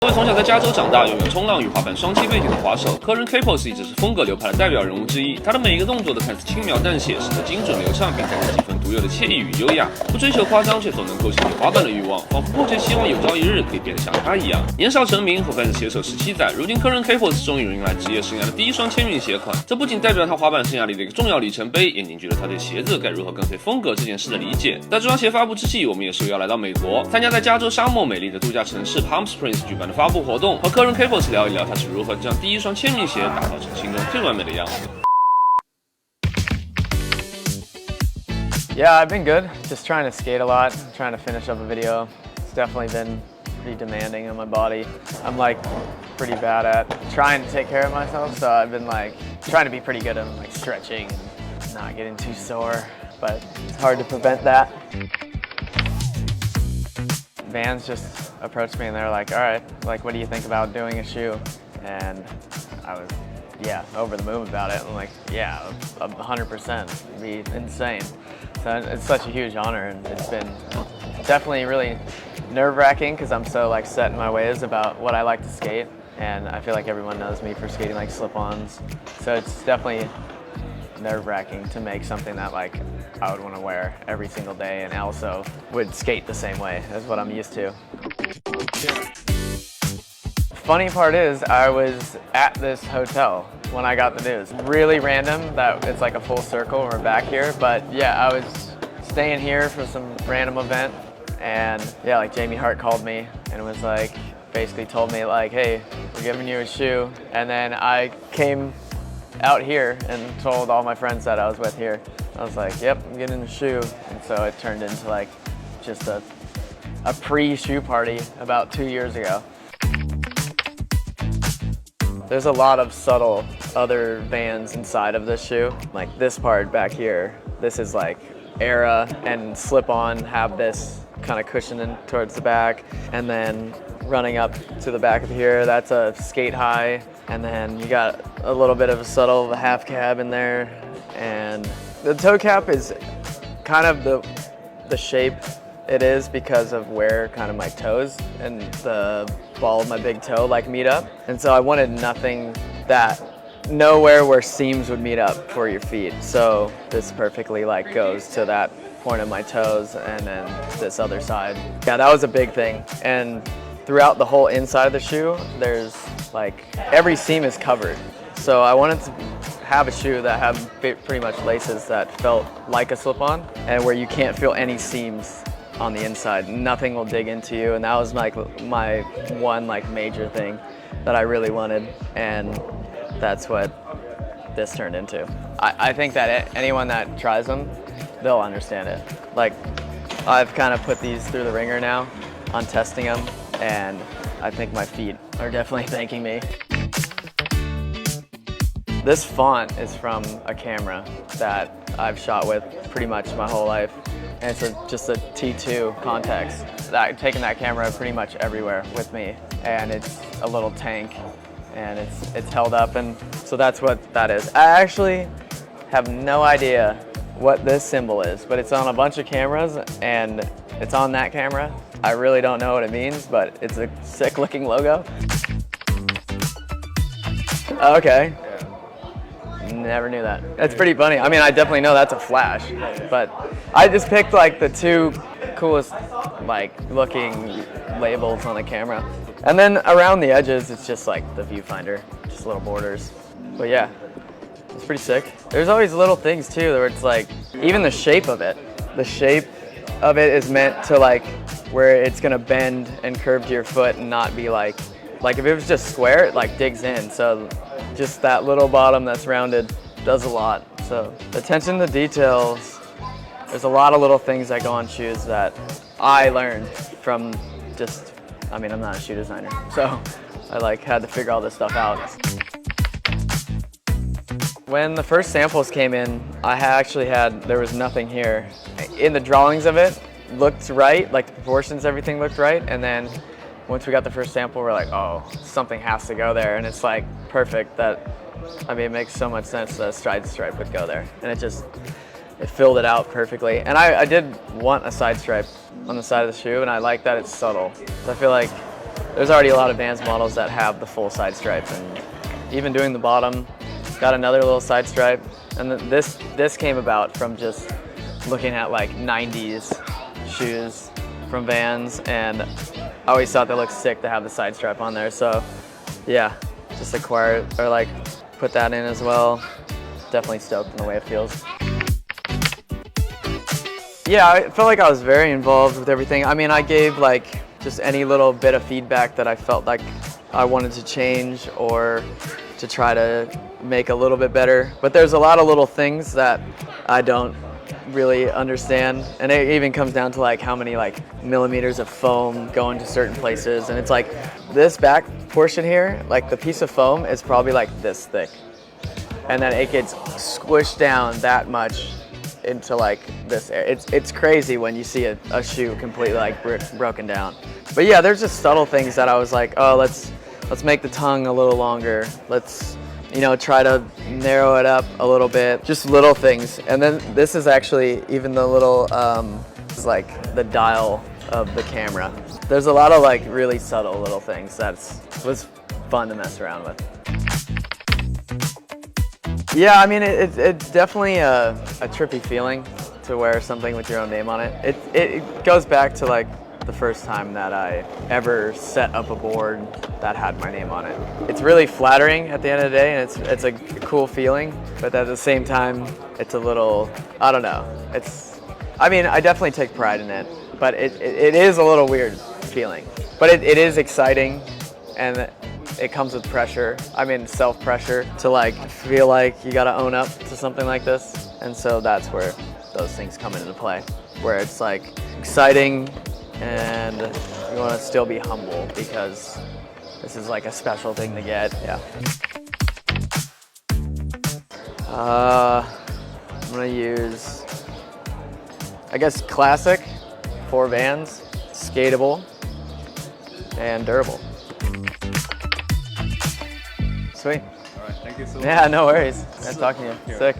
作为从小在加州长大、拥有冲浪与滑板双栖背景的滑手，Curren Caples 一直是风格流派的代表人物之一。他的每一个动作都看似轻描淡写，实则精准流畅，并带着几分独有的惬意与优雅。不追求夸张，却总能勾起你滑板的欲望，仿佛迫切希望有朝一日可以变得像他一样。年少成名，后开始携手17载，如今 Curren Caples 终于迎来职业生涯的第一双签名鞋款。这不仅代表他滑板生涯里的一个重要里程碑，也凝聚了他对鞋子该如何跟随风格这件事的理解。在这双鞋发布之际，我们也受邀来到美国，参加在加州沙漠美丽的度假城市 Palm Springs 举办的发布活动。和Curren Caples 聊一聊他是如何将第一双签名鞋打造成心中最完美的样子。Yeah, I've been good. Just trying to skate a lot, trying to finish up a video. It's definitely been pretty demanding on my body. I'm like pretty bad at trying to take care of myself, so I've been like trying to be pretty good at like stretching and not getting too sore, but it's hard to prevent that. Vans just approached me and they're like, all right, like, what do you think about doing a shoe? And I was, yeah, over the moon about it. I'm like, yeah, 100%, it'd be insane. So it's such a huge honor, and it's been definitely really nerve-wracking because I'm so like set in my ways about what I like to skate, and I feel like everyone knows me for skating like slip-ons. So it's definitely nerve-wracking to make something that like I would want to wear every single day and also would skate the same way as what I'm used to. Funny part is I was at this hotel when I got the news. Really random that it's like a full circle and we're back here, but yeah, I was staying here for some random event, and yeah, like Jamie Hart called me and was like, basically told me like, hey, we're giving you a shoe. And then I came out here and told all my friends that I was with here. I was like, yep, I'm getting a shoe. And so it turned into like just a pre-shoe party about 2 years ago. There's a lot of subtle other Vans inside of this shoe. Like this part back here, this is like Era and slip-on have this kind of cushioning towards the back, and then running up to the back of here, that's a skate high, and then you got a little bit of a subtle half cab in there, and the toe cap is kind of the shape it is because of where kind of my toes and the ball of my big toe like meet up, and so I wanted nowhere where seams would meet up for your feet, so this perfectly like goes to that point of my toes and then this other side. Yeah, that was a big thing, and throughout the whole inside of the shoe, there's like every seam is covered. So I wanted to have a shoe that had pretty much laces that felt like a slip-on and where you can't feel any seams on the inside. Nothing will dig into you, and that was like my one like major thing that I really wanted, and that's what this turned into. I think that anyone that tries them, they'll understand it. Like, I've kind of put these through the ringer now on testing them, and I think my feet are definitely thanking me. This font is from a camera that I've shot with pretty much my whole life, and it's just a T2 context. I've taken that camera pretty much everywhere with me, and it's a little tank, and it's held up, and so that's what that is. I actually have no idea what this symbol is, but it's on a bunch of cameras, and it's on that camera. I really don't know what it means, but it's a sick looking logo. Okay. Never knew that. That's pretty funny. I mean, I definitely know that's a flash, but I just picked like the two coolest like looking labels on the camera. And then around the edges, it's just like the viewfinder, just little borders. But yeah, it's pretty sick. There's always little things too, where it's like, even the shape of it. The shape of it is meant to like, where it's gonna bend and curve to your foot and not be like if it was just square, it like digs in. So just that little bottom that's rounded does a lot. So attention to details. There's a lot of little things that go on shoes that I learned from just, I mean, I'm not a shoe designer, so I like had to figure all this stuff out. When the first samples came in, there was nothing here. In the drawings of it, looked right, like the proportions, everything looked right, and then once we got the first sample, we're like, oh, something has to go there, and it's like perfect. It makes so much sense that a side stripe would go there, and it filled it out perfectly. And I did want a side stripe on the side of the shoe, and I like that it's subtle. So I feel like there's already a lot of Vans models that have the full side stripe, and even doing the bottom, got another little side stripe. And this came about from just looking at like 90s shoes from Vans, and I always thought they looked sick to have the side stripe on there. So yeah, just acquired or like put that in as well. Definitely stoked in the way it feels. Yeah, I felt like I was very involved with everything. I mean, I gave like just any little bit of feedback that I felt like I wanted to change or to try to make a little bit better. But there's a lot of little things that I don't really understand, and it even comes down to like how many like millimeters of foam go into certain places. And it's like this back portion here, like the piece of foam is probably like this thick, and then it gets squished down that much into like this area. It's crazy when you see a shoe completely like broken down. But yeah, there's just subtle things that I was like, oh, let's make the tongue a little longer. Let's, you know, try to narrow it up a little bit. Just little things. And then this is actually even the little, it's like the dial of the camera. There's a lot of like really subtle little things that was fun to mess around with. Yeah, I mean, it's definitely a trippy feeling to wear something with your own name on it. It goes back to like the first time that I ever set up a board that had my name on it. It's really flattering at the end of the day, and it's a cool feeling, but at the same time, it's a little, I don't know. I mean, I definitely take pride in it, but it is a little weird feeling. But it is exciting, and it comes with pressure. I mean, self-pressure to like feel like you gotta own up to something like this. And so that's where those things come into play, where it's like exciting and you wanna still be humble because this is like a special thing to get, yeah. I'm gonna use, I guess, classic for Vans, skatable, and durable. Sweet. All right, thank you so much. Yeah, no worries. Nice talking to you. Sick.